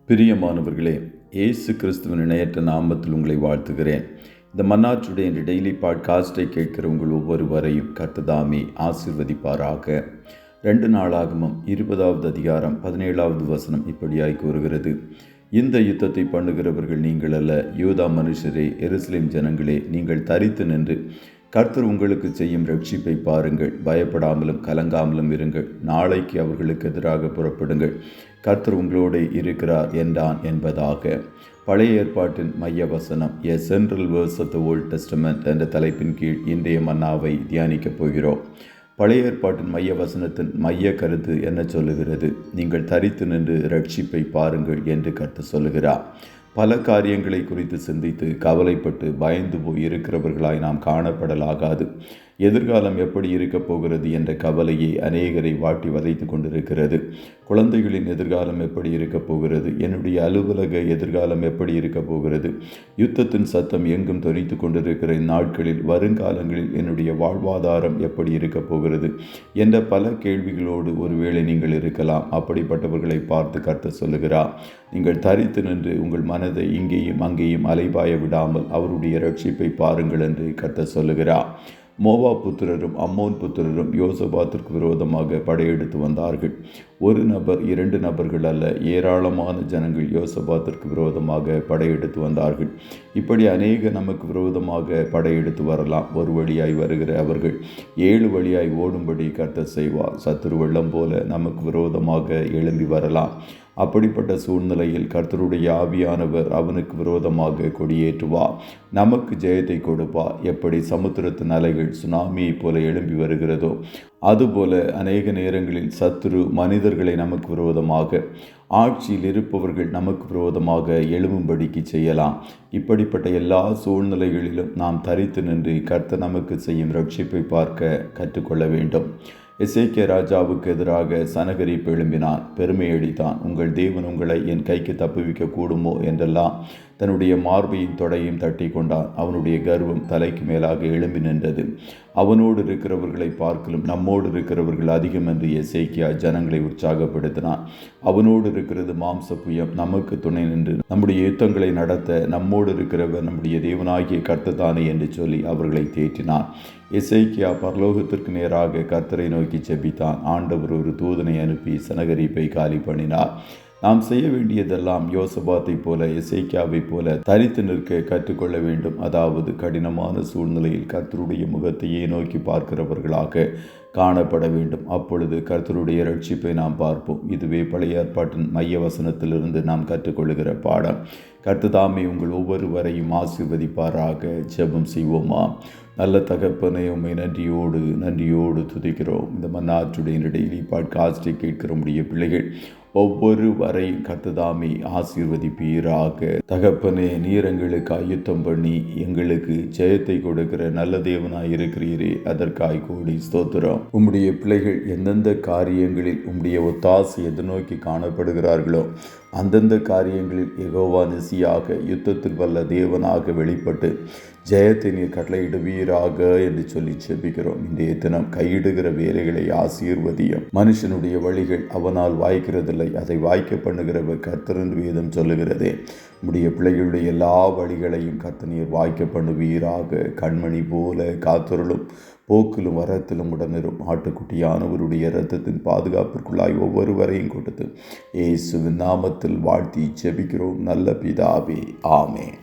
பிரியமானவர்களே, இயேசு கிறிஸ்துவின் இணையற்ற நாமத்தில் உங்களை வாழ்த்துகிறேன். இந்த மன்னாச்சுடைய என்ற டெய்லி பாட்காஸ்டை கேட்கிற உங்கள் ஒவ்வொருவரையும் கர்த்தர் ஆசீர்வதிப்பாராக. 2 நாளாகமம் 20வது அதிகாரம் 17வது வசனம் இப்படியாய் கூறுகிறது: இந்த யுத்தத்தை பண்ணுகிறவர்கள் நீங்கள் அல்ல, யூதா மனுஷரே, எருசலேம் ஜனங்களே, நீங்கள் தரித்து நின்று கர்த்தர் உங்களுக்கு செய்யும் ரட்சிப்பை பாருங்கள். பயப்படாமலும் கலங்காமலும் இருங்கள். நாளைக்கு அவர்களுக்கு எதிராக புறப்படுங்கள். கர்த்தர் உங்களோடு இருக்கிறார் என்றான் என்பதாக. பழைய ஏற்பாட்டின் மைய வசனம், a central verse of the old testament என்ற தலைப்பின் கீழ் இன்றைய மன்னாவை தியானிக்கப் போகிறோம். பழைய ஏற்பாட்டின் மைய வசனத்தின் மைய கருத்து என்ன சொல்லுகிறது? நீங்கள் தரித்து நின்று ரட்சிப்பை பாருங்கள் என்று கர்த்தர் சொல்லுகிறார். பல காரியங்களை குறித்து சிந்தித்து கவலைப்பட்டு பயந்து போய் இருக்கிறவர்களாய் நாம் காணப்படலாகாது. எதிர்காலம் எப்படி இருக்கப் போகிறது என்ற கவலையை அநேகரை வாட்டி வதைத்து கொண்டிருக்கிறது. குழந்தைகளின் எதிர்காலம் எப்படி இருக்கப் போகிறது? என்னுடைய அலுவலக எதிர்காலம் எப்படி இருக்கப் போகிறது? யுத்தத்தின் சத்தம் எங்கும் தொனித்து கொண்டிருக்கிற இந்நாட்களில் வருங்காலங்களில் என்னுடைய வாழ்வாதாரம் எப்படி இருக்கப் போகிறது என்ற பல கேள்விகளோடு ஒருவேளை நீங்கள் இருக்கலாம். அப்படிப்பட்டவர்களை பார்த்து கர்த்தர் சொல்லுகிறார், நீங்கள் தரித்து நின்று உங்கள் மனதை இங்கேயும் அங்கேயும் அலைபாய விடாமல் அவருடைய ரட்சிப்பை பாருங்கள் என்று கர்த்தர் சொல்லுகிறார். மோவா புத்திரரும் அம்மோன் புத்திரரும் யோசபாத்திற்கு விரோதமாக படையெடுத்து வந்தார்கள். ஒரு நபர், 2 நபர்கள் அல்ல, ஏராளமான ஜனங்கள் யோசபாத்திற்கு விரோதமாக படையெடுத்து வந்தார்கள். இப்படி அநேக நமக்கு விரோதமாக படையெடுத்து வரலாம். ஒரு வழியாய் வருகிற அவர்கள் 7 வழியாய் ஓடும்படி கர்த்தர் செய்வார். சத்துரு வெள்ளம் போல நமக்கு விரோதமாக எழும்பி வரலாம். அப்படிப்பட்ட சூழ்நிலையில் கர்த்தருடைய ஆவியானவர் அவனுக்கு விரோதமாக கொடியேற்றுவார், நமக்கு ஜெயத்தை கொடுப்பார். எப்படி சமுத்திரத்தின் அலைகள் சுனாமியைப் போல எழும்பி வருகிறதோ அதுபோல அநேக நேரங்களில் சத்துரு மனிதர்களை நமக்கு விரோதமாக, ஆட்சியில் இருப்பவர்கள் நமக்கு விரோதமாக எழும்பும்படிக்கு செய்யலாம். இப்படிப்பட்ட எல்லா சூழ்நிலைகளிலும் நாம் தரித்து நின்று கர்த்தர் நமக்கு செய்யும் ரட்சிப்பை பார்க்க கற்றுக்கொள்ள வேண்டும். எசேக்கியா ராஜாவுக்கு எதிராக சனகரிப்பு எழும்பினான், பெருமையடித்தான். உங்கள் தேவன் உங்களை என் கைக்கு தப்புவிக்க கூடுமோ என்றெல்லாம் தன்னுடைய மார்பையும் தொடையும் தட்டி கொண்டான். அவனுடைய கர்வம் தலைக்கு மேலாக எழும்பி நின்றது. அவனோடு இருக்கிறவர்களை பார்க்கலும் நம்மோடு இருக்கிறவர்கள் அதிகம் என்று எசேக்கியா ஜனங்களை உற்சாகப்படுத்தினான். அவனோடு இருக்கிறது மாம்ச புயம், நமக்கு துணை நின்று நம்முடைய யுத்தங்களை நடத்த நம்மோடு இருக்கிறவர் நம்முடைய தேவனாகிய கர்த்ததானே என்று சொல்லி அவர்களை தேற்றினான். எசேக்கியா பரலோகத்திற்கு நேராக கர்த்தரை நோக்கி செபித்தான். ஆண்டவர் ஒரு தூதனை அனுப்பி சனகரிப்பை காலி பண்ணினார். நாம் செய்ய வேண்டியதெல்லாம் யோசபாத்தை போல, எசேக்கியாவை போல தரித்து நிற்க கற்றுக்கொள்ள வேண்டும். அதாவது கடினமான சூழ்நிலையில் கர்த்தருடைய முகத்தையே நோக்கி பார்க்கிறவர்களாக காணப்பட வேண்டும். அப்பொழுது கர்த்தருடைய ரட்சிப்பை நாம் பார்ப்போம். இதுவே பழைய ஏற்பாட்டின் மைய வசனத்திலிருந்து நாம் கற்றுக்கொள்ளுகிற பாடம். கர்த்ததாமே உங்கள் ஒவ்வொருவரையும் ஆசீர்வதிப்பாராக. ஜெபம் செய்வோமா? நல்ல தகப்பனை, உம்மை நன்றியோடு துதிக்கிறோம். இந்த மன்னாச்சுடைய டெய்லி பாட்காஸ்டை கேட்கிற முடிய பிள்ளைகள் ஒவ்வொருவரையும் கர்த்ததாமே ஆசீர்வதிப்பீராக. தகப்பனே, நீர் எங்களுக்கு ஆயுத்தம் பண்ணி எங்களுக்கு ஜெயத்தை கொடுக்கிற நல்ல தேவனாய் இருக்கிறீரே, அதற்காய் கோடி ஸ்தோத்திரம். உம்முடைய பிள்ளைகள் எந்தெந்த காரியங்களில் உம்முடைய ஒத்தாசை எதிர்நோக்கி காணப்படுகிறார்களோ அந்தந்த காரியங்களில் யெகோவா நிசியாக, யுத்தத்தில் வல்ல தேவனாக வெளிப்பட்டு ஜெயத்தை நீர் கட்டளையிடுவீராக என்று சொல்லி செபிக்கிறோம். இன்றைய தினம் கையிடுகிற வேலைகளை ஆசீர்வதியும். மனுஷனுடைய வழிகள் அவனால் வாய்க்கிறதில்லை, அதை வாய்க்க பண்ணுகிறவர் கர்த்தர் என்று வேதம் சொல்லுகிறதே. உம்முடைய பிள்ளைகளுடைய எல்லா வழிகளையும் கர்த்தர் நீர் வாய்க்க பண்ணுவீராக. கண்மணி போல காத்தருளும், போக்கிலும் வரத்திலும் உடனிரும். ஆட்டுக்குட்டியானவருடைய இரத்தத்தின் பாதுகாப்பிற்குள்ளாய் ஒவ்வொருவரையும் கொடுத்து இயேசுவின் நாமத்தில் வாழ்த்தி ஜெபிக்கிறோம் நல்ல பிதாவே. ஆமென்.